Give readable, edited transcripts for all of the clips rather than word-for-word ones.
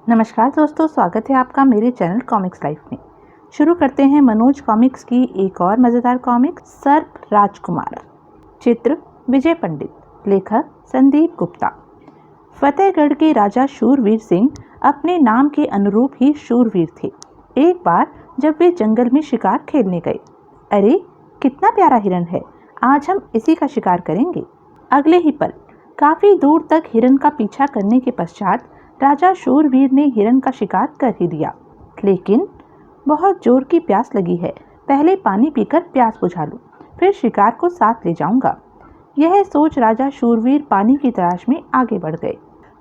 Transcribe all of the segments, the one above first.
नमस्कार दोस्तों, स्वागत है आपका मेरे चैनल कॉमिक्स लाइफ में। शुरू करते हैं मनोज कॉमिक्स की एक और मज़ेदार कॉमिक सर्प राजकुमार। चित्र विजय पंडित, लेखक संदीप गुप्ता। फतेहगढ़ के राजा शूरवीर सिंह अपने नाम के अनुरूप ही शूरवीर थे। एक बार जब वे जंगल में शिकार खेलने गए, अरे कितना प्यारा हिरन है, आज हम इसी का शिकार करेंगे। अगले ही पल काफी दूर तक हिरन का पीछा करने के पश्चात राजा शूरवीर ने हिरन का शिकार कर ही दिया। लेकिन बहुत जोर की प्यास लगी है, पहले पानी पीकर प्यास बुझा लूं, फिर शिकार को साथ ले जाऊंगा। यह सोच राजा शूरवीर पानी की तलाश में आगे बढ़ गए।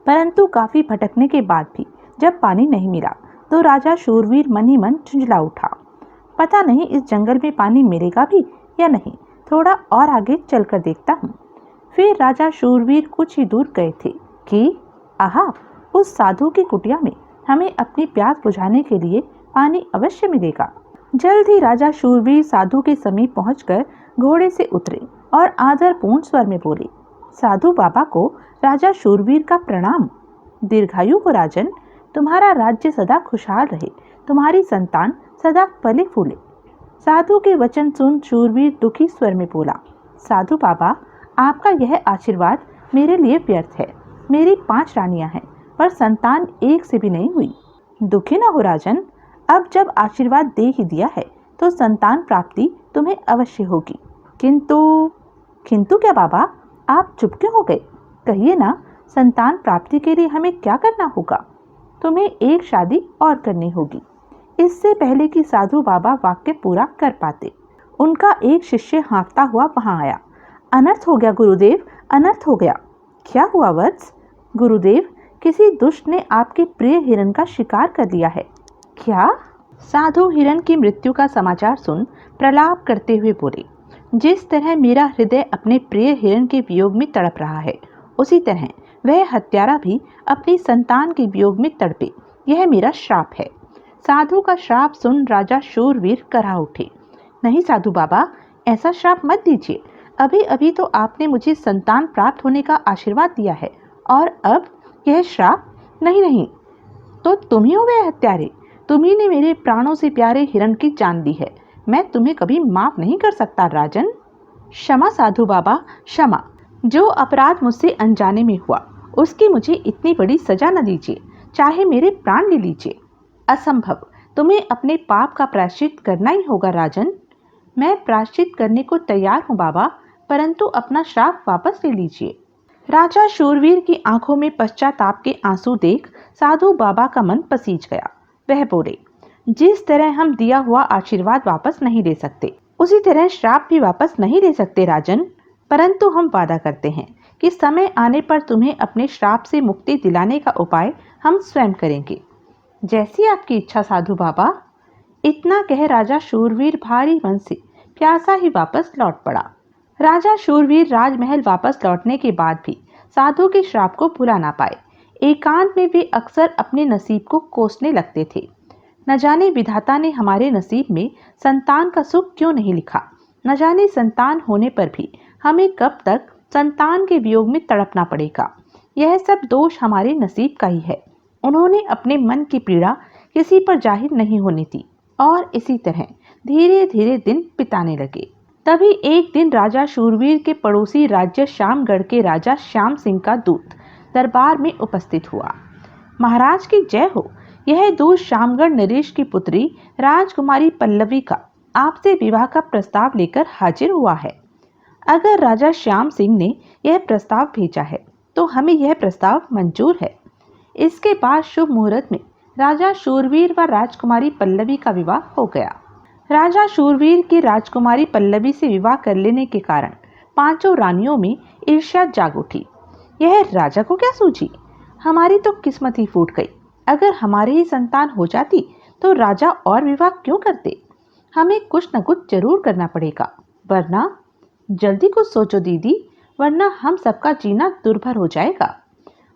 परंतु काफी भटकने के बाद भी जब पानी नहीं मिला तो राजा शूरवीर मन ही मन झुंझला उठा। पता नहीं इस जंगल में पानी मिलेगा भी या नहीं, थोड़ा और आगे चलकर देखता हूँ। फिर राजा शूरवीर कुछ ही दूर गए थे कि आहा, उस साधु की कुटिया में हमें अपनी प्यास बुझाने के लिए पानी अवश्य मिलेगा। जल्द ही राजा शूरवीर साधु के समीप पहुंचकर घोड़े से उतरे और आदरपूर्ण स्वर में बोले, साधु बाबा को राजा शूरवीर का प्रणाम। दीर्घायु हो राजन, तुम्हारा राज्य सदा खुशहाल रहे, तुम्हारी संतान सदा फले फूले। साधु के वचन सुन शूरवीर दुखी स्वर में बोला, साधु बाबा, आपका यह आशीर्वाद मेरे लिए व्यर्थ है। मेरी 5 रानियां हैं पर संतान एक से भी नहीं हुई। दुखी न हो राजन, अब जब आशीर्वाद दे ही दिया है तो संतान प्राप्ति तुम्हें अवश्य होगी। किंतु क्या बाबा, आप चुप क्यों हो गए? कहिए ना, संतान प्राप्ति के लिए हमें क्या करना होगा? तुम्हें एक शादी और करनी होगी। इससे पहले कि साधु बाबा वाक्य पूरा कर पाते, उनका एक शिष्य हाँफता हुआ वहां आया। अनर्थ हो गया गुरुदेव, अनर्थ हो गया। क्या हुआ वत्स? गुरुदेव, किसी दुष्ट ने आपके प्रिय हिरन का शिकार कर लिया है। क्या? साधु हिरन की मृत्यु का समाचार सुन प्रलाप करते हुए बोले, जिस तरह मेरा हृदय अपने प्रिय हिरन के वियोग में तड़प रहा है, उसी तरह वह हत्यारा भी अपनी संतान के वियोग में तड़पे। यह मेरा श्राप है। साधु का श्राप सुन राजा शूरवीर कराह उठे। नहीं साधु बाबा, ऐसा श्राप मत दीजिए। अभी अभी तो आपने मुझे संतान प्राप्त होने का आशीर्वाद दिया है और अब यह श्राप? नहीं नहीं, तो तुम ही हो वह हत्यारे। तुम ही ने मेरे प्राणों से प्यारे हिरण की जान ली है। मैं तुम्हें कभी माफ नहीं कर सकता राजन। क्षमा साधु बाबा, क्षमा। जो अपराध मुझसे अनजाने में हुआ उसकी मुझे इतनी बड़ी सजा न दीजिए, चाहे मेरे प्राण ले लीजिए। असंभव, तुम्हें अपने पाप का प्रायश्चित करना ही होगा राजन। मैं प्रायश्चित करने को तैयार हूँ बाबा, परंतु अपना श्राप वापस ले लीजिए। राजा शूरवीर की आंखों में पश्चाताप के आंसू देख साधु बाबा का मन पसीज गया। वह बोले, जिस तरह हम दिया हुआ आशीर्वाद वापस नहीं ले सकते, उसी तरह श्राप भी वापस नहीं ले सकते राजन। परंतु हम वादा करते हैं कि समय आने पर तुम्हें अपने श्राप से मुक्ति दिलाने का उपाय हम स्वयं करेंगे। जैसी आपकी इच्छा साधु बाबा। इतना कह राजा शूरवीर भारी मन से प्यासा ही वापस लौट पड़ा। राजा शूरवीर राजमहल वापस लौटने के बाद भी साधु के श्राप को भुला ना पाए। एकांत में वे अक्सर अपने नसीब को कोसने लगते थे। न जाने विधाता ने हमारे नसीब में संतान का सुख क्यों नहीं लिखा। न जाने संतान होने पर भी हमें कब तक संतान के वियोग में तड़पना पड़ेगा। यह सब दोष हमारे नसीब का ही है। उन्होंने अपने मन की पीड़ा किसी पर जाहिर नहीं होने दी और इसी तरह धीरे धीरे दिन बिताने लगे। तभी एक दिन राजा शूरवीर के पड़ोसी राज्य श्यामगढ़ के राजा श्याम सिंह का दूत दरबार में उपस्थित हुआ। महाराज की जय हो। यह दूत श्यामगढ़ नरेश की पुत्री राजकुमारी पल्लवी का आपसे विवाह का प्रस्ताव लेकर हाजिर हुआ है। अगर राजा श्याम सिंह ने यह प्रस्ताव भेजा है तो हमें यह प्रस्ताव मंजूर है। इसके बाद शुभ मुहूर्त में राजा शूरवीर व राजकुमारी पल्लवी का विवाह हो गया। राजा शूरवीर की राजकुमारी पल्लवी से विवाह कर लेने के कारण 5 रानियों में ईर्ष्या जाग उठी। यह राजा को क्या सूझी? हमारी तो किस्मत ही फूट गई। अगर हमारे ही संतान हो जाती तो राजा और विवाह क्यों करते? हमें कुछ न कुछ जरूर करना पड़ेगा, वरना जल्दी कुछ सोचो दीदी, वरना हम सबका जीना दुर्भर हो जाएगा।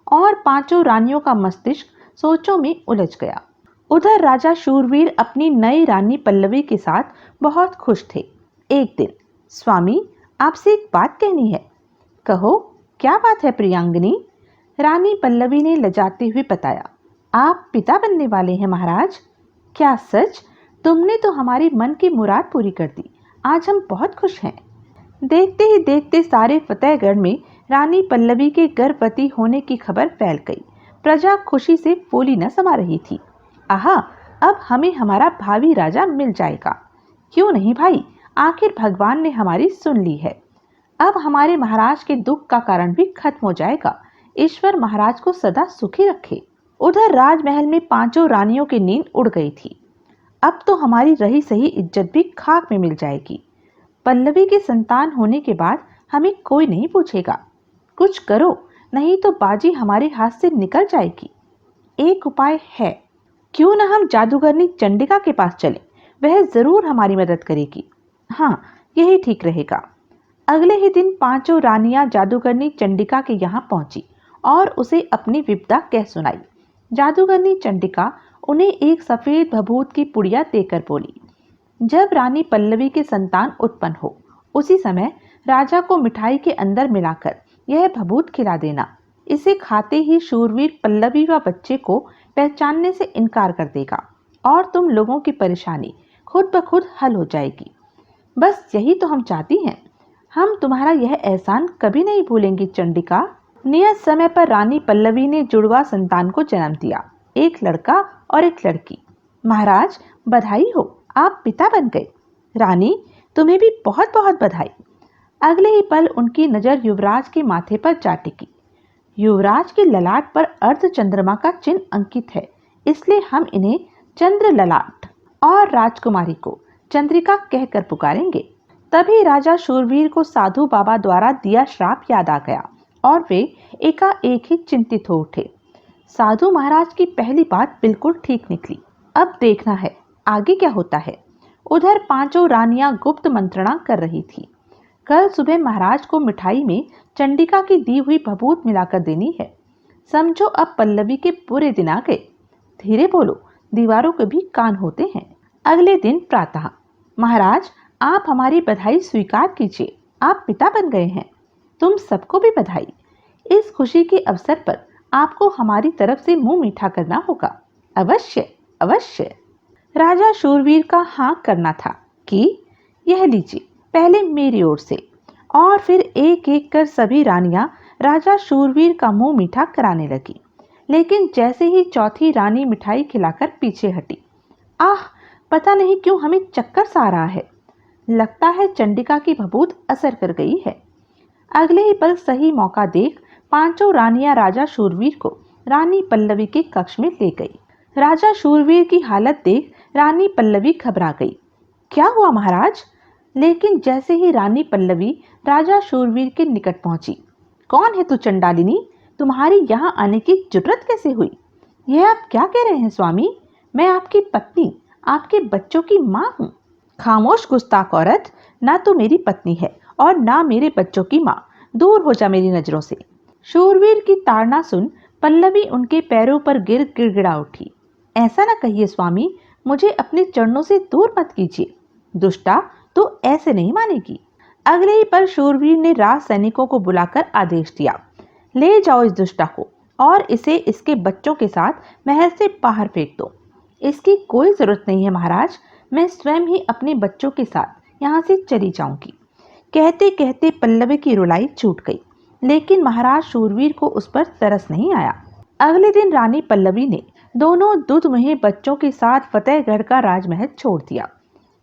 और 5 रानियों का मस्तिष्क सोचों में उलझ गया। उधर राजा शूरवीर अपनी नई रानी पल्लवी के साथ बहुत खुश थे। एक दिन, स्वामी, आपसे एक बात कहनी है। कहो, क्या बात है प्रियांगनी? रानी पल्लवी ने लजाते हुए बताया। आप पिता बनने वाले हैं महाराज? क्या सच? तुमने तो हमारी मन की मुराद पूरी कर दी। आज हम बहुत खुश हैं। देखते ही देखते सारे फतेहगढ़ में रानी पल्लवी के गर्भवती होने की खबर फैल गई। प्रजा खुशी से फूली न समा रही थी। आहा, अब हमें हमारा भावी राजा मिल जाएगा। क्यों नहीं भाई, आखिर भगवान ने हमारी सुन ली है। अब हमारे महाराज के दुख का कारण भी खत्म हो जाएगा। ईश्वर महाराज को सदा सुखी रखे। उधर राजमहल में पांचों रानियों की नींद उड़ गई थी। अब तो हमारी रही सही इज्जत भी खाक में मिल जाएगी। पल्लवी के संतान होने के बाद हमें कोई नहीं पूछेगा। कुछ करो, नहीं तो बाजी हमारे हाथ से निकल जाएगी। एक उपाय है, क्यों न हम जादूगरनी चंडिका के पास चलें, वह जरूर हमारी मदद करेगी। हाँ, यही ठीक रहेगा। अगले ही दिन पांचों रानियां जादूगरनी चंडिका के यहाँ पहुंची और उसे अपनी विपदा कह सुनाई। जादूगरनी चंडिका उन्हें एक सफेद भभूत की पुड़िया देकर बोली, जब रानी पल्लवी के संतान उत्पन्न हो, उसी समय राजा को मिठाई के अंदर मिलाकर यह भभूत खिला देना। इसे खाते ही शूरवीर पल्लवी व बच्चे को पहचानने से इनकार कर देगा और तुम लोगों की परेशानी खुद ब खुद हल हो जाएगी। बस यही तो हम चाहती हैं। हम तुम्हारा यह एहसान कभी नहीं भूलेंगी चंडिका। नियत समय पर रानी पल्लवी ने जुड़वा संतान को जन्म दिया, एक लड़का और एक लड़की। महाराज, बधाई हो, आप पिता बन गए। रानी, तुम्हें भी बहुत बहुत बधाई। अगले ही पल उनकी नजर युवराज के माथे पर जा टिकी। युवराज के ललाट पर अर्ध चंद्रमा का चिन्ह अंकित है, इसलिए हम इन्हें चंद्र ललाट और राजकुमारी को चंद्रिका कहकर पुकारेंगे। तभी राजा शूरवीर को साधु बाबा द्वारा दिया श्राप याद आ गया और वे एकाएक ही चिंतित हो उठे। साधु महाराज की पहली बात बिल्कुल ठीक निकली। अब देखना है आगे क्या होता है। उधर पांचों रानियां गुप्त मंत्रणा कर रही थी। कल सुबह महाराज को मिठाई में चंडिका की दी हुई भभूत मिलाकर देनी है। समझो अब पल्लवी के पूरे दिन आ गए। धीरे बोलो, दीवारों के भी कान होते हैं। अगले दिन प्रातः, महाराज, आप हमारी बधाई स्वीकार कीजिए, आप पिता बन गए हैं। तुम सबको भी बधाई। इस खुशी के अवसर पर आपको हमारी तरफ से मुंह मीठा करना होगा। अवश्य अवश्य। राजा शूरवीर का हाँ करना था कि यह लीजिए, पहले मेरी ओर से। और फिर एक एक कर सभी रानियां राजा शूरवीर का मुंह मीठा कराने लगी। लेकिन जैसे ही चौथी रानी मिठाई खिलाकर पीछे हटी, आह, पता नहीं क्यों हमें चक्कर सा आ रहा है। लगता है चंडिका की भभूत असर कर गई है। अगले ही पल सही मौका देख पांचों रानियां राजा शूरवीर को रानी पल्लवी के कक्ष में ले गई। राजा शूरवीर की हालत देख रानी पल्लवी घबरा गई। क्या हुआ महाराज? लेकिन जैसे ही रानी पल्लवी राजा शूरवीर के निकट पहुंची, कौन है तू चंडालिनी? तुम्हारी यहाँ आने की जुर्रत कैसे हुई? यह आप क्या कह रहे हैं स्वामी? मैं आपकी पत्नी, आपके बच्चों की माँ हूँ। खामोश गुस्ताख औरत, ना तो मेरी पत्नी है और ना मेरे बच्चों की माँ। दूर हो जा मेरी नजरों से। शूरवीर की ताड़ना सुन पल्लवी उनके पैरों पर गिड़गिड़ा उठी। ऐसा ना कहिए स्वामी, मुझे अपने चरणों से दूर मत कीजिए। दुष्टा, तो ऐसे नहीं मानेगी। अगले ही पल शूरवीर ने राज सैनिकों को बुलाकर आदेश दिया, ले जाओ इस दुष्टा को और इसे इसके बच्चों के साथ महल से बाहर फेंक दो। इसकी कोई जरूरत नहीं है महाराज, मैं स्वयं ही अपने बच्चों के साथ यहाँ से चली जाऊंगी। कहते कहते पल्लवी की रुलाई छूट गई, लेकिन महाराज शूरवीर को उस पर तरस नहीं आया। अगले दिन रानी पल्लवी ने दोनों दुधमुहे बच्चों के साथ फतेहगढ़ का राजमहल छोड़ दिया।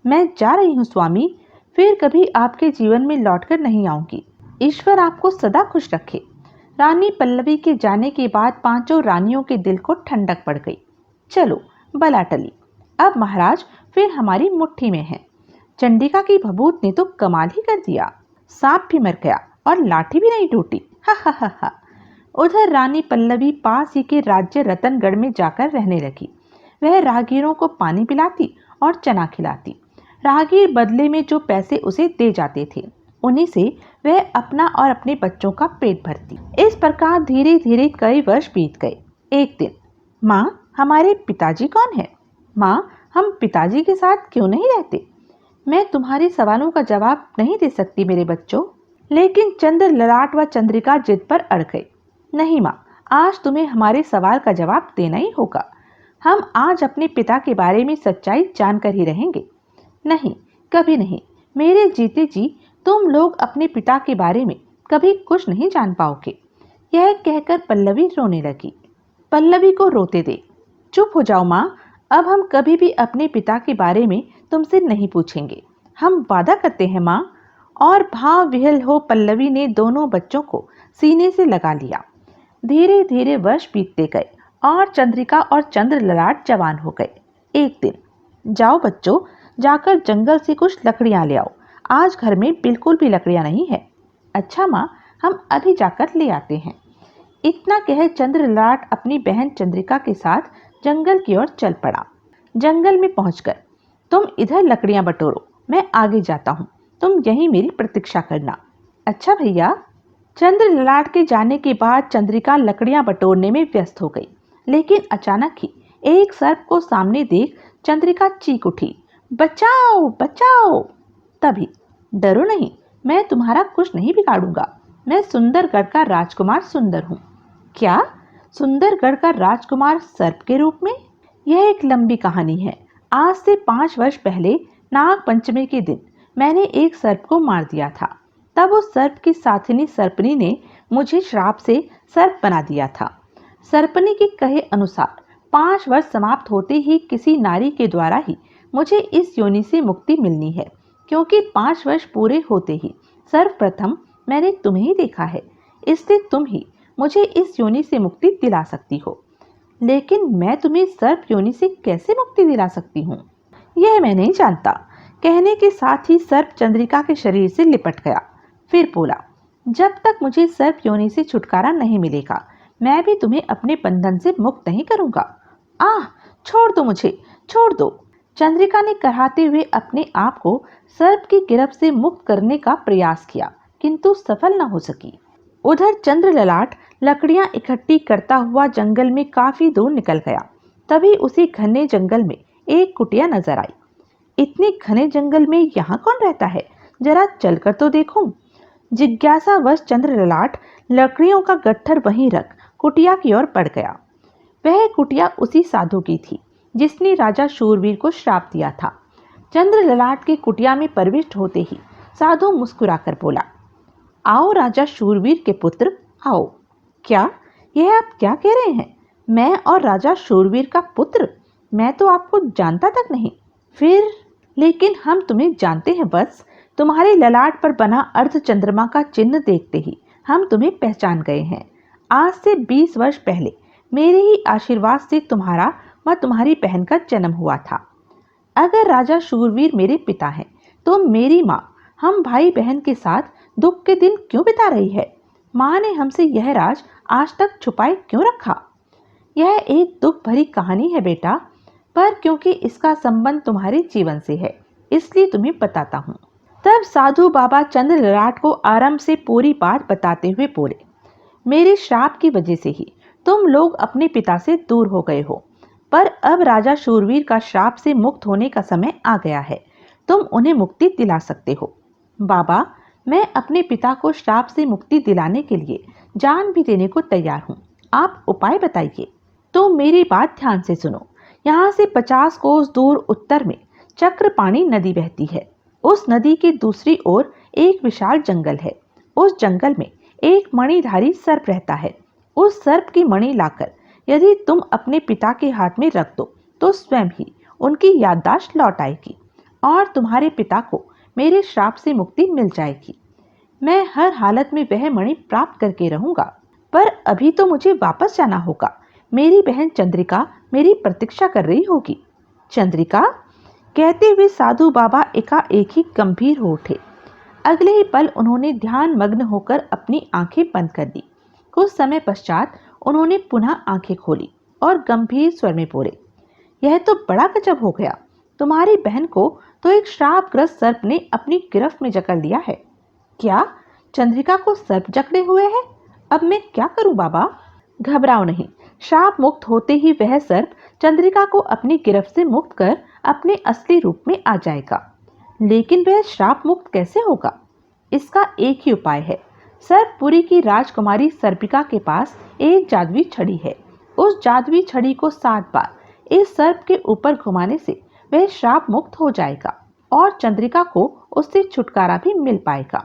मैं जा रही हूँ स्वामी, फिर कभी आपके जीवन में लौटकर नहीं आऊंगी। ईश्वर आपको सदा खुश रखे। रानी पल्लवी के जाने के बाद पांचों रानियों के दिल को ठंडक पड़ गई। चलो बला टली, अब महाराज फिर हमारी मुट्ठी में है। चंडिका की भभूत ने तो कमाल ही कर दिया। सांप भी मर गया और लाठी भी नहीं टूटी। हा हा हा हा। उधर रानी पल्लवी पास ही के राज्य रतनगढ़ में जाकर रहने लगी। वह राहगीरों को पानी पिलाती और चना खिलाती। राहगीर बदले में जो पैसे उसे दे जाते थे, उन्हीं से वह अपना और अपने बच्चों का पेट भरती। इस प्रकार धीरे धीरे कई वर्ष बीत गए। एक दिन, माँ, हमारे पिताजी कौन है? माँ, हम पिताजी के साथ क्यों नहीं रहते? मैं तुम्हारे सवालों का जवाब नहीं दे सकती मेरे बच्चों। लेकिन चंद्र ललाट व चंद्रिका जिद पर अड़ गए। नहीं माँ, आज तुम्हें हमारे सवाल का जवाब देना ही होगा। हम आज अपने पिता के बारे में सच्चाई जानकर ही रहेंगे। नहीं, कभी नहीं। मेरे जीते जी तुम लोग अपने पिता के बारे में कभी कुछ नहीं जान पाओगे। यह कहकर पल्लवी रोने लगी। पल्लवी को रोते दे। चुप हो जाओ माँ, अब हम कभी भी अपने पिता के बारे में तुमसे नहीं पूछेंगे। हम वादा करते हैं माँ। और भाव विह्वल हो पल्लवी ने दोनों बच्चों को सीने से लगा लिया। धीरे धीरे वर्ष बीतते गए और चंद्रिका और चंद्र ललाट जवान हो गए। एक दिन, जाओ बच्चों, जाकर जंगल से कुछ लकड़ियां ले आओ। आज घर में बिल्कुल भी लकड़ियां नहीं है। अच्छा माँ, हम अभी जाकर ले आते हैं। इतना कह चंद्र ललाट अपनी बहन चंद्रिका के साथ जंगल की ओर चल पड़ा। जंगल में पहुंचकर, तुम इधर लकड़ियां बटोरो, मैं आगे जाता हूँ। तुम यहीं मेरी प्रतीक्षा करना। अच्छा भैया। चंद्र ललाट के जाने के बाद चंद्रिका लकड़ियां बटोरने में व्यस्त हो गई। लेकिन अचानक ही एक सर्प को सामने देख चंद्रिका चीख उठी, बचाओ बचाओ। तभी, डरो नहीं, मैं तुम्हारा कुछ नहीं बिगाड़ूंगा। मैं सुंदरगढ़ का राजकुमार सुंदर हूँ। क्या? सुंदरगढ़ का राजकुमार सर्प के रूप में? यह एक लंबी कहानी है। आज से 5 वर्ष पहले नाग पंचमी के दिन मैंने एक सर्प को मार दिया था। तब उस सर्प की साथिनी सर्पनी ने मुझे श्राप से सर्प बना दिया था। सर्पनी के कहे अनुसार 5 वर्ष समाप्त होते ही किसी नारी के द्वारा ही मुझे इस योनि से मुक्ति मिलनी है, क्योंकि 5 वर्ष पूरे होते ही सर्वप्रथम मैंने तुम्हें ही देखा है। इसलिए तुम ही मुझे इस योनि से मुक्ति दिला सकती हो। लेकिन मैं तुम्हें सर्प योनि से कैसे मुक्ति दिला सकती हूँ, यह मैं नहीं जानता। कहने के साथ ही सर्प चंद्रिका के शरीर से लिपट गया। फिर बोला, जब तक मुझे सर्प योनि से छुटकारा नहीं मिलेगा, मैं भी तुम्हें अपने बंधन से मुक्त नहीं करूंगा। आह, छोड़ दो मुझे, छोड़ दो। चंद्रिका ने कराहते हुए अपने आप को सर्प की गिरफ्त से मुक्त करने का प्रयास किया, किंतु सफल न हो सकी। उधर चंद्र ललाट लकड़ियां इकट्ठी करता हुआ जंगल में काफी दूर निकल गया। तभी उसी घने जंगल में एक कुटिया नजर आई। इतने घने जंगल में यहाँ कौन रहता है, जरा चलकर तो देखूं। जिज्ञासावश चंद्र ललाट लकड़ियों का गट्ठर वहीं रख कुटिया की ओर बढ़ गया। वह कुटिया उसी साधु की थी जिसने राजा शूरवीर को श्राप दिया था। चंद्र ललाट की कुटिया में प्रविष्ट होते ही साधु मुस्कुराकर बोला, आओ राजा शूरवीर के पुत्र, आओ। क्या? यह आप क्या कह रहे हैं? मैं और राजा शूरवीर का पुत्र? मैं तो आपको जानता तक नहीं। फिर? लेकिन हम तुम्हें जानते हैं। बस तुम्हारे ललाट पर बना अर्ध चंद्रमा का चिन्ह देखते ही हम तुम्हें पहचान गए हैं। आज से 20 वर्ष पहले मेरे ही आशीर्वाद से तुम्हारा व तुम्हारी बहन का जन्म हुआ था। अगर राजा शूरवीर मेरे पिता हैं, तो मेरी माँ हम भाई बहन के साथ दुख के दिन क्यों बिता रही है? माँ ने हमसे यह राज आज तक छुपाए क्यों रखा? यह एक दुख भरी कहानी है बेटा, पर क्योंकि इसका संबंध तुम्हारे जीवन से है, इसलिए तुम्हें बताता हूँ। तब साधु बाबा चंद्र ललाट को आरंभ से पूरी बात बताते हुए बोले, मेरे श्राप की वजह से ही तुम लोग अपने पिता से दूर हो गए हो, पर अब राजा शूरवीर का श्राप से मुक्त होने का समय आ गया है। तुम उन्हें मुक्ति दिला सकते हो। बाबा, मैं अपने पिता को श्राप से मुक्ति दिलाने के लिए जान भी देने को तैयार हूँ। आप उपाय बताइए। तो मेरी बात ध्यान से सुनो। यहाँ से 50 कोस दूर उत्तर में चक्रपाणी नदी बहती है। उस नदी के दूसरी ओर एक विशाल जंगल है। उस जंगल में एक मणिधारी सर्प रहता है। उस सर्प की मणि लाकर यदि तुम अपने पिता के हाथ में रख दो, तो स्वयं ही उनकी याददाश्त लौट आएगी और तुम्हारे पिता को मेरे श्राप से मुक्ति मिल जाएगी। मैं हर हालत में वह मणि प्राप्त करके रहूंगा, पर अभी तो मुझे वापस जाना होगा। मेरी बहन चंद्रिका मेरी प्रतीक्षा कर रही होगी। चंद्रिका? कहते हुए साधु बाबा एकाएक ही गंभीर हो उठे। अगले ही पल उन्होंने ध्यान मग्न होकर अपनी आंखें बंद कर दी। कुछ समय पश्चात उन्होंने पुनः आंखें खोली और गंभीर स्वर में बोले, यह तो बड़ा गजब हो गया। तुम्हारी बहन को तो एक श्रापग्रस्त सर्प ने अपनी गिरफ्त में जकड़ लिया है। क्या? चंद्रिका को सर्प जकड़े हुए है? अब मैं क्या करूं बाबा? घबराओ नहीं, श्राप मुक्त होते ही वह सर्प चंद्रिका को अपनी गिरफ्त से मुक्त कर अपने असली रूप में आ जाएगा। लेकिन वह श्राप मुक्त कैसे होगा? इसका एक ही उपाय है। सर्पपुरी की राजकुमारी सर्पिका के पास एक जादुई छड़ी है। उस जादुई छड़ी को 7 बार इस सर्प के ऊपर घुमाने से वह श्राप मुक्त हो जाएगा और चंद्रिका को उससे छुटकारा भी मिल पाएगा।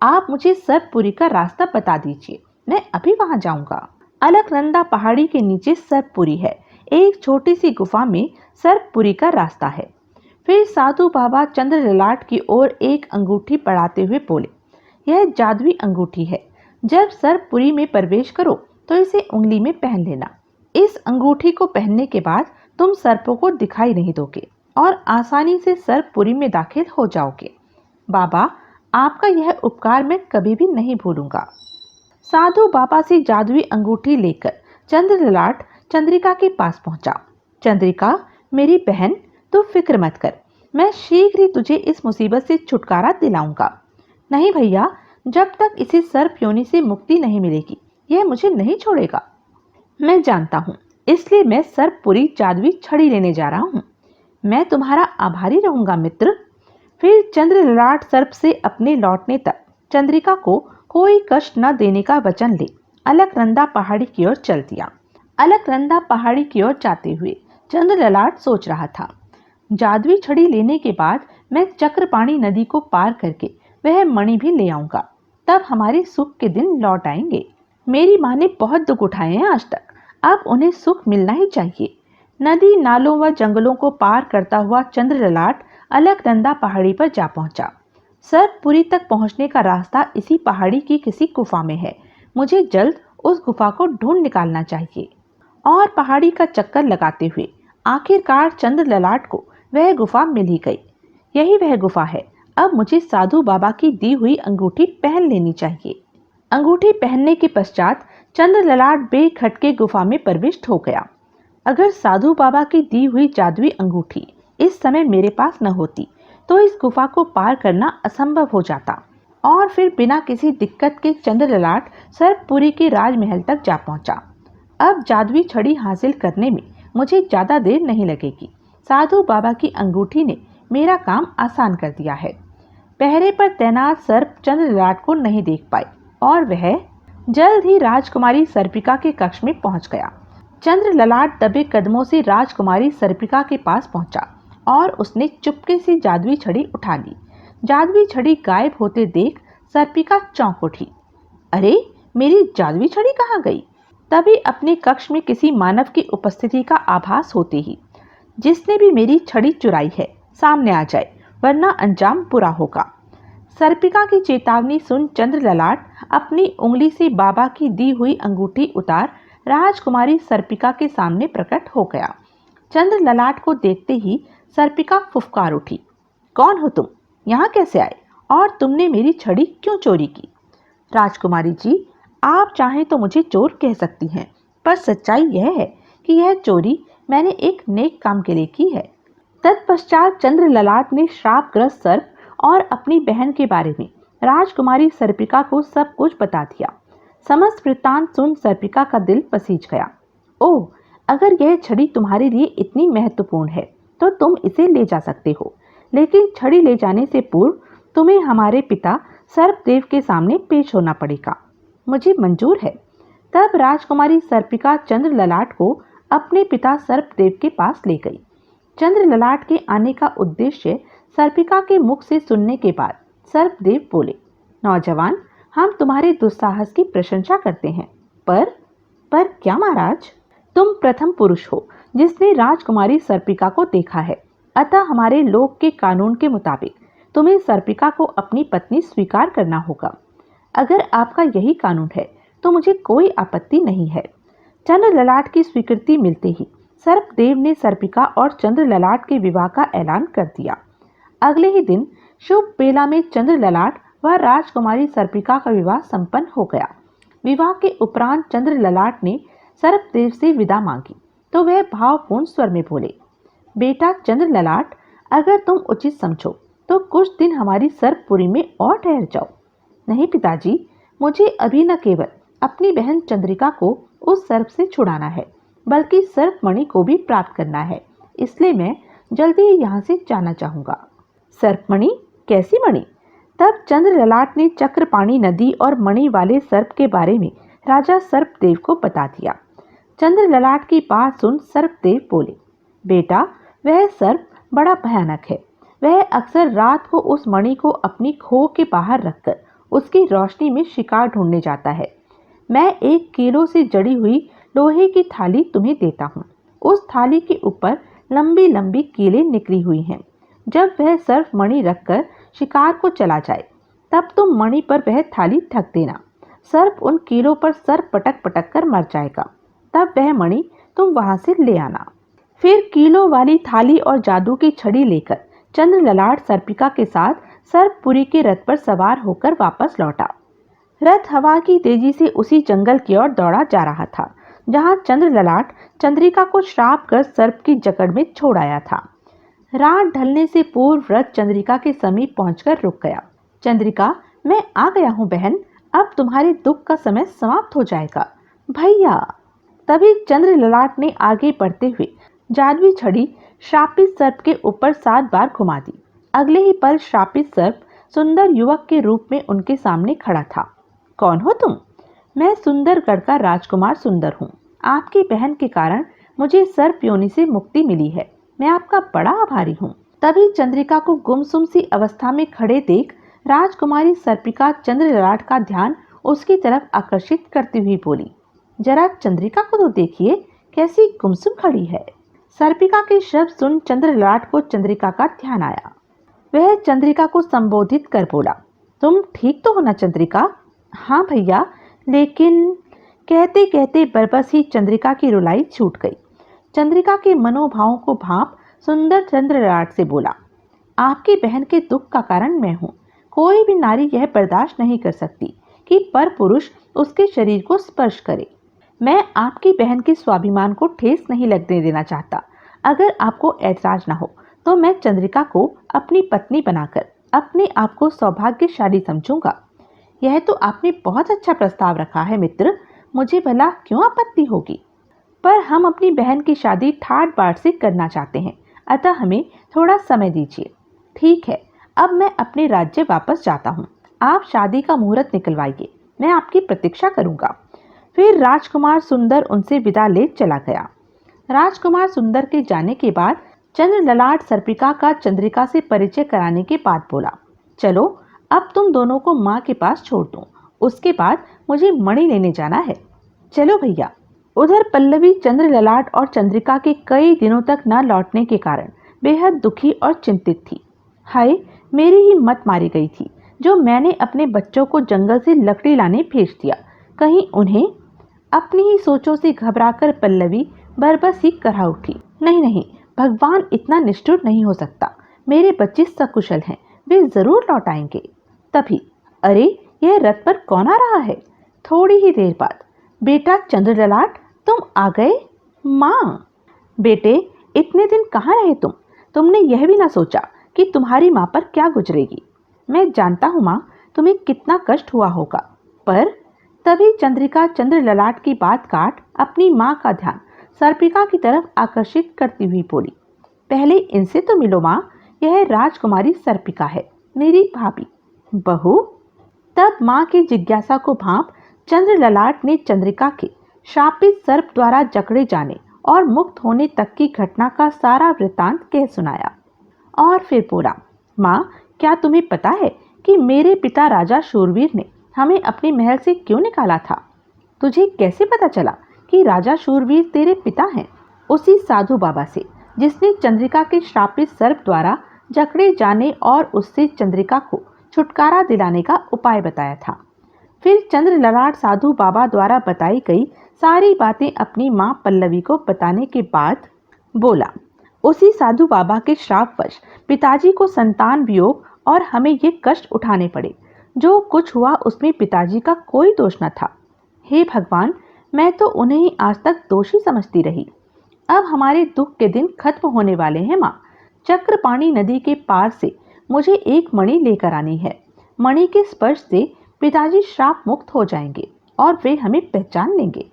आप मुझे सर्पपुरी का रास्ता बता दीजिए, मैं अभी वहां जाऊंगा। अलकनंदा पहाड़ी के नीचे सर्पपुरी है। एक छोटी सी गुफा में सर्पपुरी का रास्ता है। फिर साधु बाबा चंद्र ललाट की ओर एक अंगूठी बढ़ाते हुए बोले, यह जादुई अंगूठी है। जब सर्पपुरी में प्रवेश करो तो इसे उंगली में पहन लेना। इस अंगूठी को पहनने के बाद तुम सर्पों को दिखाई नहीं दोगे और आसानी से सर्पपुरी में दाखिल हो जाओगे। बाबा, आपका यह उपकार मैं कभी भी नहीं भूलूंगा। साधु बाबा से जादुई अंगूठी लेकर चंद्र ललाट चंद्रिका के पास पहुंचा। चंद्रिका, मेरी बहन, तू फिक्र मत कर, मैं शीघ्र ही तुझे इस मुसीबत से छुटकारा दिलाऊंगा। नहीं भैया, जब तक इसे सर्प योनि से मुक्ति नहीं मिलेगी यह मुझे नहीं छोड़ेगा। मैं जानता हूँ, इसलिए मैं सर्पपुरी जादुई छड़ी लेने जा रहा हूँ। मैं तुम्हारा आभारी रहूंगा मित्र। फिर चंद्र ललाट सर्प से अपने लौटने तक चंद्रिका को कोई कष्ट न देने का वचन ले अलकनंदा पहाड़ी की ओर चल दिया। अलकनंदा पहाड़ी की ओर जाते हुए चंद्र ललाट सोच रहा था, जादुई छड़ी लेने के बाद मैं चक्रपाणी नदी को पार करके वह मणि भी ले आऊंगा, तब हमारे सुख के दिन लौट आएंगे। मेरी माँ ने बहुत दुख उठाए हैं आज तक, अब उन्हें सुख मिलना ही चाहिए। नदी, नालों व जंगलों को पार करता हुआ चंद्र ललाट अलकनंदा पहाड़ी पर जा पहुंचा। सर्पपुरी तक पहुंचने का रास्ता इसी पहाड़ी की किसी गुफा में है। मुझे जल्द उस गुफा को ढूंढ निकालना चाहिए। और पहाड़ी का चक्कर लगाते हुए आखिरकार चंद्र ललाट को वह गुफा मिल ही गई। यही वह गुफा है। अब मुझे साधु बाबा की दी हुई अंगूठी पहन लेनी चाहिए। अंगूठी पहनने के पश्चात चंद्र ललाट बेखटके गुफा में प्रविष्ट हो गया। अगर साधु बाबा की दी हुई जादुई अंगूठी इस समय मेरे पास न होती तो इस गुफा को पार करना असंभव हो जाता और फिर बिना किसी दिक्कत के चंद्र ललाट सर्पपुरी के राजमहल तक जा पहुंचा। अब जादुई छड़ी हासिल करने में मुझे ज्यादा देर नहीं लगेगी। साधु बाबा की अंगूठी ने मेरा काम आसान कर दिया है। पहरे पर तैनात सर्प चंद्र ललाट को नहीं देख पाए और वह जल्द ही राजकुमारी सर्पिका के कक्ष में पहुंच गया। चंद्र ललाट दबे कदमों से राजकुमारी सर्पिका के पास पहुंचा और उसने चुपके से जादुई छड़ी उठा ली। जादुई छड़ी गायब होते देख सर्पिका चौंक उठी। अरे, मेरी जादुई छड़ी कहाँ गई? तभी अपने कक्ष में किसी मानव की उपस्थिति का आभास होते ही, जिसने भी मेरी छड़ी चुराई है सामने आ जाए, वरना अंजाम बुरा होगा। सर्पिका की चेतावनी सुन चंद्र ललाट अपनी उंगली से बाबा की दी हुई अंगूठी उतार राजकुमारी सर्पिका के सामने प्रकट हो गया। चंद्र ललाट को देखते ही सर्पिका फुफकार उठी। कौन हो तुम? यहाँ कैसे आए? और तुमने मेरी छड़ी क्यों चोरी की? राजकुमारी जी, आप चाहें तो मुझे चोर कह सकती हैं, पर सच्चाई यह है कि यह चोरी मैंने एक नेक काम के लिए की है। तत्पश्चात चंद्र ललाट ने श्रापग्रस्त सर्प और अपनी बहन के बारे में राजकुमारी सर्पिका को सब कुछ बता दिया। समस्त वृत्तांत सुन सर्पिका का दिल पसीज गया। ओह, अगर यह छड़ी तुम्हारे लिए इतनी महत्वपूर्ण है तो तुम इसे ले जा सकते हो, लेकिन छड़ी ले जाने से पूर्व तुम्हें हमारे पिता सर्पदेव के सामने पेश होना पड़ेगा। मुझे मंजूर है। तब राजकुमारी सर्पिका चंद्र ललाट को अपने पिता सर्पदेव के पास ले गई। चंद्र ललाट के आने का उद्देश्य सर्पिका के मुख से सुनने के बाद सर्पदेव बोले, नौजवान, हम तुम्हारे दुस्साहस की प्रशंसा करते हैं, पर क्या महाराज? तुम प्रथम पुरुष हो जिसने राजकुमारी सर्पिका को देखा है, अतः हमारे लोक के कानून के मुताबिक तुम्हें सर्पिका को अपनी पत्नी स्वीकार करना होगा। अगर आपका यही कानून है तो मुझे कोई आपत्ति नहीं है। चंद्र ललाट की स्वीकृति मिलते ही सर्पदेव ने सर्पिका और चंद्र ललाट के विवाह का ऐलान कर दिया। अगले ही दिन शुभ बेला में चंद्र ललाट व राजकुमारी सर्पिका का विवाह संपन्न हो गया। विवाह के उपरांत चंद्र ललाट ने सर्पदेव से विदा मांगी तो वह भावपूर्ण स्वर में बोले, बेटा चंद्र ललाट, अगर तुम उचित समझो तो कुछ दिन हमारी सर्पपुरी में और ठहर जाओ। नहीं पिताजी, मुझे अभी न केवल अपनी बहन चंद्रिका को उस सर्प से छुड़ाना है, बल्कि सर्पमणि को भी प्राप्त करना है, इसलिए मैं जल्दी ही यहाँ से जाना चाहूँगा। सर्पमणि? कैसी मणि? तब चंद्र ललाट ने चक्रपाणी नदी और मणि वाले सर्प के बारे में राजा सर्पदेव को बता दिया। चंद्र ललाट की बात सुन सर्पदेव बोले, बेटा वह सर्प बड़ा भयानक है। वह अक्सर रात को उस मणि को अपनी खोह के बाहर रखकर उसकी रोशनी में शिकार ढूंढने जाता है। मैं एक कीलों से जड़ी हुई लोहे की थाली तुम्हें देता हूँ। उस थाली के ऊपर लंबी लंबी कीलें निकली हुई हैं। जब वह सर्प मणि रखकर शिकार को चला जाए तब तुम मणि पर वह थाली ढक देना। सर्प उन कीलों पर सर पटक पटक कर मर जाएगा। तब वह मणि तुम वहां से ले आना। फिर कीलों वाली थाली और जादू की छड़ी लेकर चंद्र ललाट सर्पिका के साथ सर्पपुरी के रथ पर सवार होकर वापस लौटा। रथ हवा की तेजी से उसी जंगल की ओर दौड़ा जा रहा था जहां चंद्र ललाट चंद्रिका को श्राप कर सर्प की जकड़ में छोड़ आया था। रात ढलने से पूर्व रथ चंद्रिका के समीप पहुंचकर रुक गया। चंद्रिका, मैं आ गया हूं बहन, अब तुम्हारे दुख का समय समाप्त हो जाएगा। भैया। तभी चंद्र ललाट ने आगे बढ़ते हुए जादुई छड़ी श्रापित सर्प के ऊपर 7 बार घुमा दी। अगले ही पल श्रापित सर्प सुंदर युवक के रूप में उनके सामने खड़ा था। कौन हो तुम? मैं सुंदरगढ़ का राजकुमार सुंदर हूँ। आपकी बहन के कारण मुझे सर्प योनि से मुक्ति मिली है। मैं आपका बड़ा आभारी हूँ। तभी चंद्रिका को गुमसुम सी अवस्था में खड़े देख राजकुमारी सर्पिका चंद्र ललाट का ध्यान उसकी तरफ आकर्षित करती हुई बोली, जरा चंद्रिका को तो देखिए, कैसी गुमसुम खड़ी है। सर्पिका के शब्द सुन चंद्र ललाट को चंद्रिका का ध्यान आया। वह चंद्रिका को संबोधित कर बोला, तुम ठीक तो हो ना चंद्रिका? हाँ भैया, लेकिन कहते कहते बरबस ही चंद्रिका की रुलाई छूट गई। चंद्रिका के मनोभावों को भांप सुंदर चंद्र ललाट से बोला, आपकी बहन के दुख का कारण मैं हूँ। कोई भी नारी यह बर्दाश्त नहीं कर सकती कि पर पुरुष उसके शरीर को स्पर्श करे। मैं आपकी बहन के स्वाभिमान को ठेस नहीं लगने देना चाहता। अगर आपको ऐतराज न हो तो मैं चंद्रिका को अपनी पत्नी बनाकर अपने आप को सौभाग्यशाली समझूंगा। यह तो आपने बहुत अच्छा प्रस्ताव रखा है मित्र, मुझे भला क्यों आपत्ति होगी? पर हम अपनी बहन की शादी ठाट बाट से करना चाहते हैं, अतः हमें थोड़ा समय दीजिए। ठीक है, अब मैं अपने राज्य वापस जाता हूँ। आप शादी का मुहूर्त निकलवाइए, मैं आपकी प्रतीक्षा करूंगा। फिर राजकुमार सुंदर उनसे विदा ले चला गया। राजकुमार सुंदर के जाने के बाद चंद्र ललाट सर्पिका का चंद्रिका से परिचय कराने के बाद बोला, चलो अब तुम दोनों को माँ के पास छोड़ दूं, उसके बाद मुझे मणि लेने जाना है। चलो भैया। उधर पल्लवी चंद्र ललाट और चंद्रिका के कई दिनों तक न लौटने के कारण बेहद दुखी और चिंतित थी। हाय, मेरी ही मत मारी गई थी जो मैंने अपने बच्चों को जंगल से लकड़ी लाने भेज दिया। कहीं उन्हें अपनी ही सोचों से घबराकर पल्लवी बरबस ही करा उठी। नहीं नहीं, भगवान इतना निष्ठुर नहीं हो सकता। मेरे बच्चे सकुशल हैं, वे जरूर लौट आएंगे। तभी अरे, यह रथ पर कौन आ रहा है? थोड़ी ही देर बाद, बेटा चंद्र ललाट, तुम आ गए? माँ। बेटे, इतने दिन कहाँ रहे तुम? तुमने यह भी ना सोचा कि तुम्हारी माँ पर क्या गुजरेगी। मैं जानता हूँ माँ, तुम्हें कितना कष्ट हुआ होगा। पर तभी चंद्रिका चंद्र ललाट की बात काट अपनी माँ का ध्यान सर्पिका की तरफ आकर्षित करती हुई बोली, पहले इनसे तो मिलो माँ, यह राजकुमारी सर्पिका है, मेरी भाभी। बहू? तब माँ की जिज्ञासा को भांप चंद्र ललाट ने चंद्रिका के शापित सर्प द्वारा जकड़े जाने और मुक्त होने तक की घटना का सारा वृत्तांत कह सुनाया और फिर बोला, माँ, क्या तुम्हें पता है कि मेरे पिता राजा शूरवीर ने हमें अपने महल से क्यों निकाला था? तुझे कैसे पता चला कि राजा शूरवीर तेरे पिता हैं? उसी साधु बाबा से जिसने चंद्रिका के श्रापित सर्प द्वारा जकड़े जाने और उससे चंद्रिका को छुटकारा दिलाने का उपाय बताया था। फिर चंद्र ललाट साधु बाबा द्वारा बताई गई सारी बातें अपनी माँ पल्लवी को बताने के बाद बोला, उसी साधु बाबा के श्रापवश पिताजी को संतान वियोग और हमें ये कष्ट उठाने पड़े। जो कुछ हुआ उसमें पिताजी का कोई दोष न था। हे भगवान, मैं तो उन्हें ही आज तक दोषी समझती रही। अब हमारे दुख के दिन खत्म होने वाले हैं माँ। चक्रपाणी नदी के पार से मुझे एक मणि लेकर आनी है। मणि के स्पर्श से पिताजी श्राप मुक्त हो जाएंगे और वे हमें पहचान लेंगे।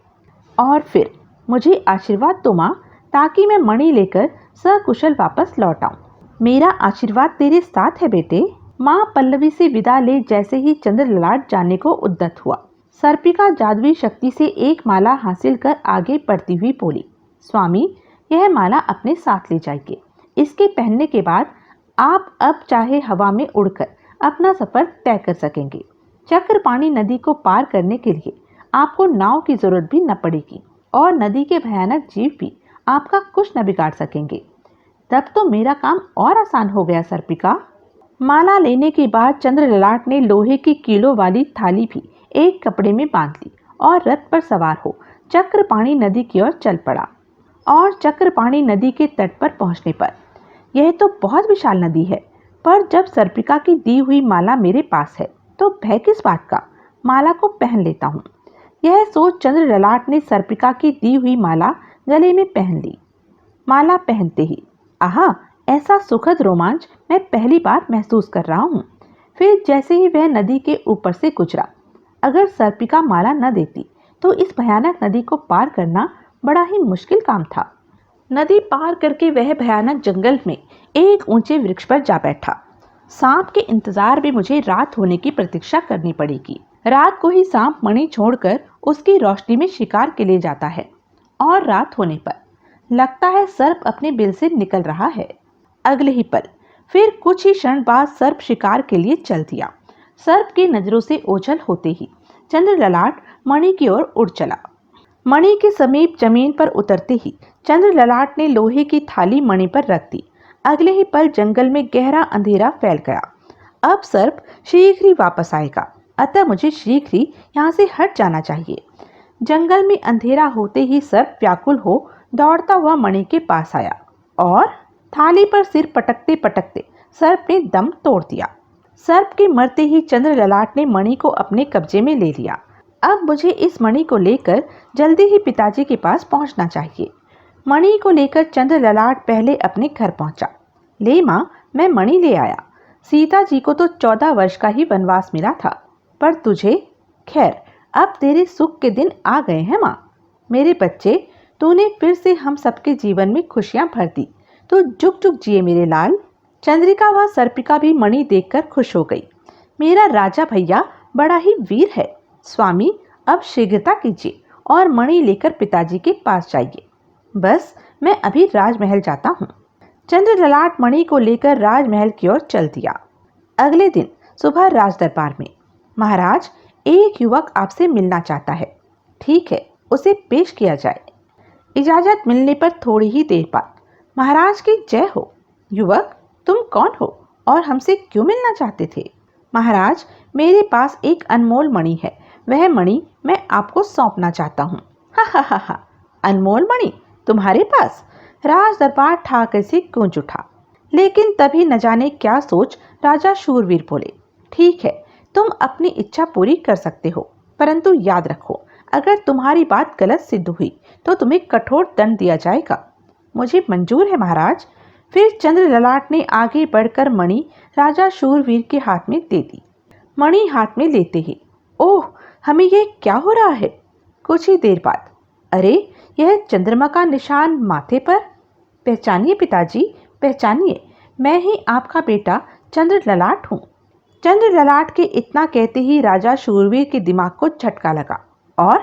और फिर मुझे आशीर्वाद दो माँ, ताकि मैं मणि लेकर सकुशल वापस लौट आऊं। मेरा आशीर्वाद तेरे साथ है बेटे। माँ पल्लवी से विदा ले जैसे ही चंद्र ललाट जाने को उद्यत हुआ, सर्पिका जादुई शक्ति से एक माला हासिल कर आगे बढ़ती हुई बोली, स्वामी, यह माला अपने साथ ले जाइए। इसके पहनने के बाद आप अब चाहे हवा में उड़कर अपना सफर तय कर सकेंगे। चक्रपाणी नदी को पार करने के लिए आपको नाव की जरूरत भी न पड़ेगी और नदी के भयानक जीव भी आपका कुछ न बिगाड़ सकेंगे। तब तो मेरा काम और आसान हो गया सर्पिका। माला लेने के बाद चंद्र ललाट ने लोहे की कीलों वाली थाली भी एक कपड़े में बांध ली और रथ पर सवार हो चक्रपाणी नदी की ओर चल पड़ा। और चक्रपाणी नदी के तट पर पहुंचने पर, यह तो बहुत विशाल नदी है, पर जब सर्पिका की दी हुई माला मेरे पास है तो भय किस बात का, माला को पहन लेता हूँ। यह सोच चंद्र ललाट ने सर्पिका की दी हुई माला गले में पहन ली। माला पहनते ही आहा, ऐसा सुखद रोमांच मैं पहली बार महसूस कर रहा हूँ। फिर जैसे ही वह नदी के ऊपर से गुजरा, अगर सर्पिका माला न देती तो इस भयानक नदी को पार करना बड़ा ही मुश्किल काम था। नदी पार करके वह भयानक जंगल में एक ऊंचे वृक्ष पर जा बैठा। सांप के इंतजार में मुझे रात होने की प्रतीक्षा करनी पड़ेगी। रात को ही सांप मणि छोड़कर उसकी रोशनी में शिकार के लिए जाता है और रात होने पर लगता है सर्प अपने बिल से निकल रहा है। अगले ही पल फिर कुछ ही क्षण बाद सर्प शिकार के लिए चल दिया। सर्प की नजरों से ओझल होते ही चंद्र ललाट मणि की ओर उड़ चला। मणि के समीप जमीन पर उतरते ही चंद्र ललाट ने लोहे की थाली मणि पर रख दी। अगले ही पल जंगल में गहरा अंधेरा फैल गया। अब सर्प शीघ्र ही वापस आएगा, अतः मुझे शीघ्र ही यहाँ से हट जाना चाहिए। जंगल में अंधेरा होते ही सर्प व्याकुल हो दौड़ता हुआ मणि के पास आया और थाली पर सिर पटकते पटकते सर्प ने दम तोड़ दिया। सर्प के मरते ही चंद्र ललाट ने मणि को अपने कब्जे में ले लिया। अब मुझे इस मणि को लेकर जल्दी ही पिताजी के पास पहुंचना चाहिए। मणि को लेकर चंद्र ललाट पहले अपने घर पहुंचा। ले माँ, मैं मणि ले आया। सीता जी को तो 14 वर्ष का ही वनवास मिला था, पर तुझे, खैर अब तेरे सुख के दिन आ गए हैं माँ। मेरे बच्चे, तूने फिर से हम सबके जीवन में खुशियां भर दी, तो जुग जुग जिए मेरे लाल। चंद्रिका व सर्पिका भी मणि देखकर खुश हो गई। मेरा राजा भैया बड़ा ही वीर है। स्वामी, अब शीघ्रता कीजिए और मणि लेकर पिताजी के पास जाइए। बस मैं अभी राजमहल जाता हूँ। चंद्र ललाट मणि को लेकर राजमहल की ओर चल दिया। अगले दिन सुबह राज दरबार में, महाराज, एक युवक आपसे मिलना चाहता है। ठीक है, उसे पेश किया जाए। इजाजत मिलने पर थोड़ी ही देर बाद, महाराज की जय हो। युवक, तुम कौन हो और हमसे क्यों मिलना चाहते थे? महाराज, मेरे पास एक अनमोल मणि है, वह मणि मैं आपको सौंपना चाहता हूँ। हा हा हा हा, अनमोल मणि तुम्हारे पास? राज दरबार ठाकर से गूंज उठा। लेकिन तभी न जाने क्या सोच राजा शूरवीर बोले, ठीक है, तुम अपनी इच्छा पूरी कर सकते हो, परंतु याद रखो, अगर तुम्हारी बात गलत सिद्ध हुई तो तुम्हें कठोर दंड दिया जाएगा। मुझे मंजूर है महाराज। फिर चंद्र ललाट ने आगे बढ़कर मणि राजा शूरवीर के हाथ में दे दी। मणि हाथ में लेते ही, ओह, हमें यह क्या हो रहा है? कुछ ही देर बाद, अरे, यह चंद्रमा का निशान माथे पर। पहचानिए पिताजी, पहचानिए, मैं ही आपका बेटा चंद्र ललाट हूँ। चंद्र ललाट के इतना कहते ही राजा शूरवीर के दिमाग को झटका लगा और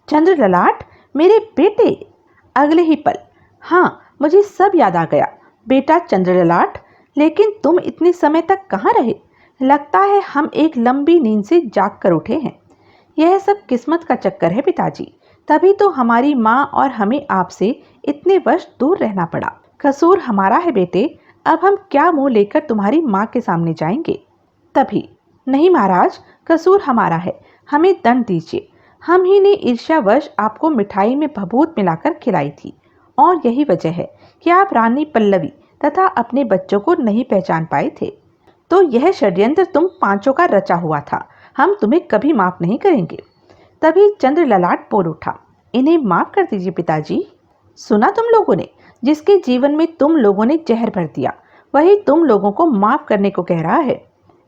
चंद्र ललाट, मेरे बेटे। अगले ही पल, हाँ, मुझे सब याद आ गया, बेटा चंद्र ललाट। लेकिन तुम इतने समय तक कहाँ रहे? लगता है हम एक लंबी नींद से जाग कर उठे हैं। यह सब किस्मत का चक्कर है पिताजी, तभी तो हमारी माँ और हमें आपसे इतने वर्ष दूर रहना पड़ा। कसूर हमारा है बेटे, अब हम क्या मुंह लेकर तुम्हारी माँ के सामने जाएंगे? तभी, नहीं महाराज, कसूर हमारा है, हमें दंड दीजिए। हम ही ने ईर्ष्यावश आपको मिठाई में भभूत मिलाकर खिलाई थी, और यही वजह है कि आप रानी पल्लवी तथा अपने बच्चों को नहीं पहचान पाए थे। तो यह षड्यंत्र तुम पांचों का रचा हुआ था, हम तुम्हें कभी माफ नहीं करेंगे। तभी चंद्र ललाट बोल उठा, इन्हें माफ कर दीजिए पिताजी। सुना तुम लोगों ने, जिसके जीवन में तुम लोगों ने जहर भर दिया, वही तुम लोगों को माफ करने को कह रहा है।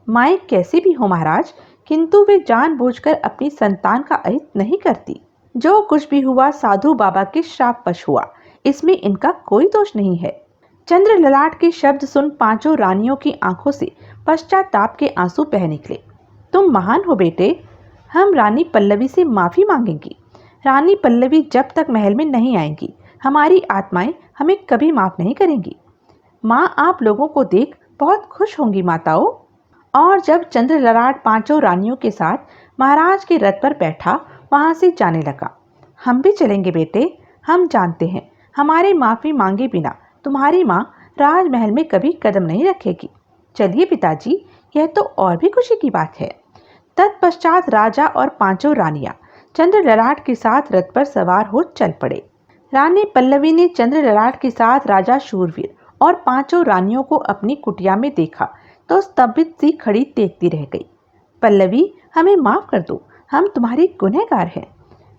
माएँ कैसी भी हो महाराज, किंतु वे जानबूझकर अपनी संतान का अहित नहीं करती। जो कुछ भी हुआ साधु बाबा के श्रापवश हुआ, इसमें इनका कोई दोष नहीं है। चंद्र ललाट के शब्द सुन पांचों रानियों की आंखों से पश्चाताप के आंसू बह निकले। तुम महान हो बेटे, हम रानी पल्लवी से माफ़ी मांगेंगी। रानी पल्लवी जब तक महल में नहीं आएंगी, हमारी आत्माएं हमें कभी माफ़ नहीं करेंगी। माँ आप लोगों को देख बहुत खुश होंगी माताओं। और जब चंद्र ललाट पांचों रानियों के साथ महाराज के रथ पर बैठा वहां से जाने लगा। हम भी चलेंगे बेटे, हम जानते हैं हमारे माफ़ी मांगे बिना तुम्हारी माँ राजमहल में कभी कदम नहीं रखेगी। चलिए पिताजी, यह तो और भी खुशी की बात है। तत्पश्चात राजा और पांचों रानियां चंद्र ललाट के साथ रथ पर सवार हो चल पड़े। रानी पल्लवी ने चंद्र ललाट के साथ राजा शूरवीर और पांचों रानियों को अपनी कुटिया में देखा तो स्तंभित सी खड़ी देखती रह गई। पल्लवी, हमें माफ कर दो, हम तुम्हारी गुनहगार हैं।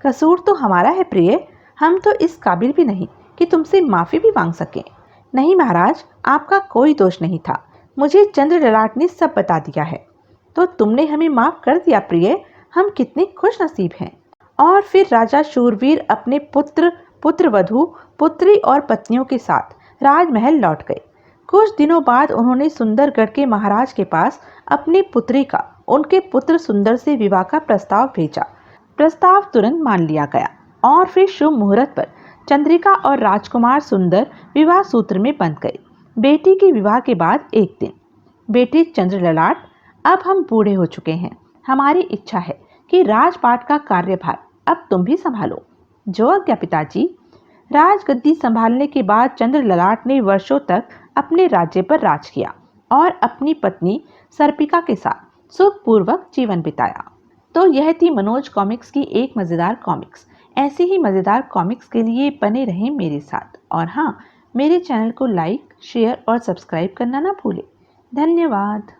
कसूर तो हमारा है प्रिय, हम तो इस काबिल भी नहीं कि तुमसे माफ़ी भी मांग सकें। नहीं महाराज, आपका कोई दोष नहीं था, मुझे चंद्र ललाट ने सब बता दिया है। तो तुमने हमें माफ़ कर दिया प्रिय, हम कितने खुश नसीब हैं। और फिर राजा शूरवीर अपने पुत्र, पुत्रवधू, पुत्री और पत्नियों के साथ राजमहल लौट गए। कुछ दिनों बाद उन्होंने सुंदरगढ़ के महाराज के पास अपनी पुत्री का उनके पुत्र सुंदर से विवाह का प्रस्ताव भेजा। प्रस्ताव तुरंत मान लिया गया और फिर शुभ मुहूर्त पर चंद्रिका और राजकुमार सुंदर विवाह सूत्र में बंध गए। बेटी के विवाह के बाद एक दिन, बेटे चंद्र ललाट, अब हम बूढ़े हो चुके हैं। हमारी इच्छा है कि राजपाट का कार्यभार अब तुम भी संभालो। जो आज्ञा पिताजी। राजगद्दी संभालने के बाद चंद्र ललाट ने वर्षों तक अपने राज्य पर राज किया और अपनी पत्नी सर्पिका के साथ सुखपूर्वक जीवन बिताया। तो यह थी मनोज कॉमिक्स की एक मज़ेदार कॉमिक्स। ऐसी ही मज़ेदार कॉमिक्स के लिए बने रहें मेरे साथ। और हाँ, मेरे चैनल को लाइक, शेयर और सब्सक्राइब करना ना भूलें। धन्यवाद।